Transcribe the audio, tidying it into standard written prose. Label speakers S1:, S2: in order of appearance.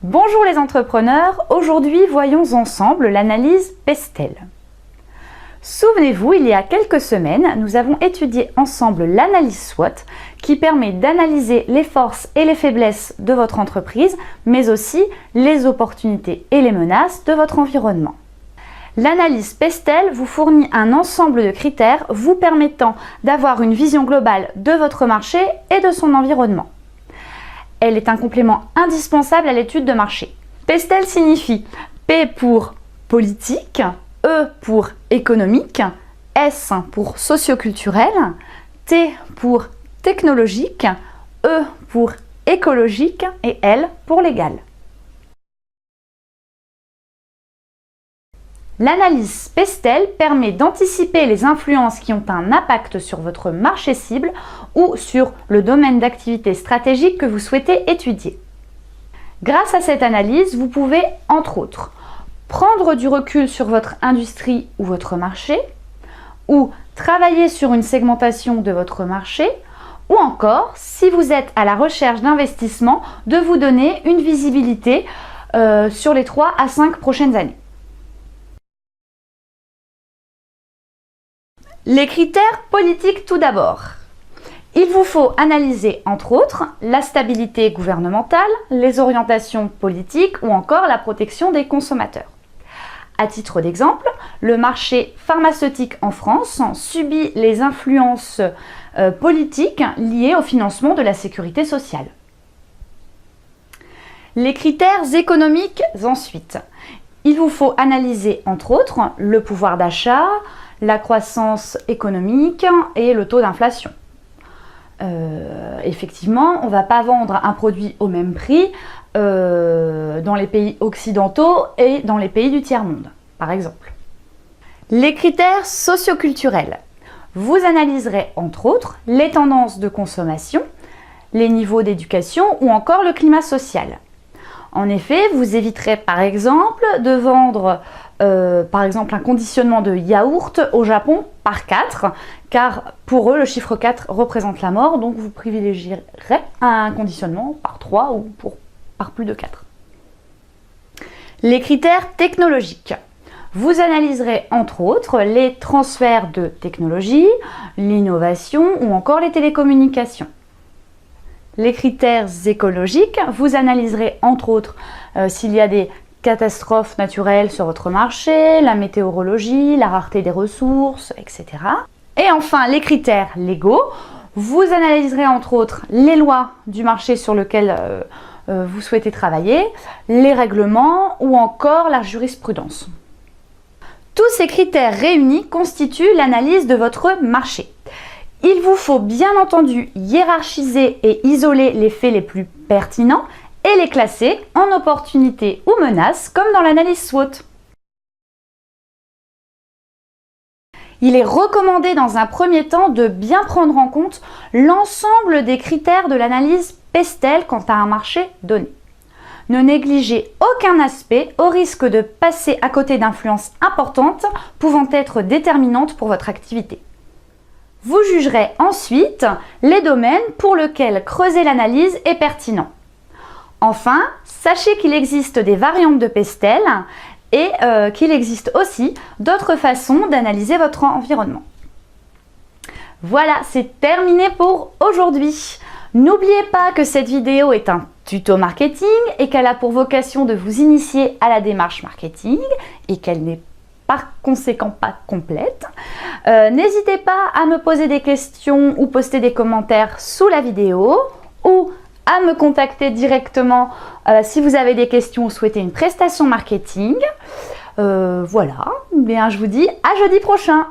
S1: Bonjour les entrepreneurs, aujourd'hui voyons ensemble l'analyse Pestel. Souvenez-vous, il y a quelques semaines, nous avons étudié ensemble l'analyse SWOT qui permet d'analyser les forces et les faiblesses de votre entreprise, mais aussi les opportunités et les menaces de votre environnement. L'analyse Pestel vous fournit un ensemble de critères vous permettant d'avoir une vision globale de votre marché et de son environnement. Elle est un complément indispensable à l'étude de marché. Pestel signifie P pour politique, E pour économique, S pour socioculturel, T pour technologique, E pour écologique et L pour légal. L'analyse Pestel permet d'anticiper les influences qui ont un impact sur votre marché cible ou sur le domaine d'activité stratégique que vous souhaitez étudier. Grâce à cette analyse, vous pouvez, entre autres, prendre du recul sur votre industrie ou votre marché, ou travailler sur une segmentation de votre marché, ou encore, si vous êtes à la recherche d'investissement, de vous donner une visibilité sur les 3 à 5 prochaines années. Les critères politiques tout d'abord. Il vous faut analyser entre autres la stabilité gouvernementale, les orientations politiques ou encore la protection des consommateurs. À titre d'exemple, le marché pharmaceutique en France subit les influences politiques liées au financement de la sécurité sociale. Les critères économiques ensuite. Il vous faut analyser entre autres le pouvoir d'achat, la croissance économique et le taux d'inflation. Effectivement, on ne va pas vendre un produit au même prix dans les pays occidentaux et dans les pays du tiers-monde, par exemple. Les critères socioculturels. Vous analyserez entre autres les tendances de consommation, les niveaux d'éducation ou encore le climat social. En effet, vous éviterez par exemple de vendre un conditionnement de yaourt au Japon par 4, car pour eux le chiffre 4 représente la mort, donc vous privilégierez un conditionnement par 3 ou par plus de 4. Les critères technologiques. Vous analyserez entre autres les transferts de technologie, l'innovation ou encore les télécommunications. Les critères écologiques, vous analyserez entre autres s'il y a des catastrophes naturelles sur votre marché, la météorologie, la rareté des ressources, etc. Et enfin, les critères légaux, vous analyserez entre autres les lois du marché sur lequel vous souhaitez travailler, les règlements ou encore la jurisprudence. Tous ces critères réunis constituent l'analyse de votre marché. Il vous faut bien entendu hiérarchiser et isoler les faits les plus pertinents et les classer en opportunités ou menaces comme dans l'analyse SWOT. Il est recommandé dans un premier temps de bien prendre en compte l'ensemble des critères de l'analyse Pestel quant à un marché donné. Ne négligez aucun aspect au risque de passer à côté d'influences importantes pouvant être déterminantes pour votre activité. Vous jugerez ensuite les domaines pour lesquels creuser l'analyse est pertinent. Enfin, sachez qu'il existe des variantes de Pestel et qu'il existe aussi d'autres façons d'analyser votre environnement. Voilà, c'est terminé pour aujourd'hui. N'oubliez pas que cette vidéo est un tuto marketing et qu'elle a pour vocation de vous initier à la démarche marketing et qu'elle n'est par conséquent pas complète. N'hésitez pas à me poser des questions ou poster des commentaires sous la vidéo ou à me contacter directement si vous avez des questions ou souhaitez une prestation marketing. Voilà, bien, je vous dis à jeudi prochain.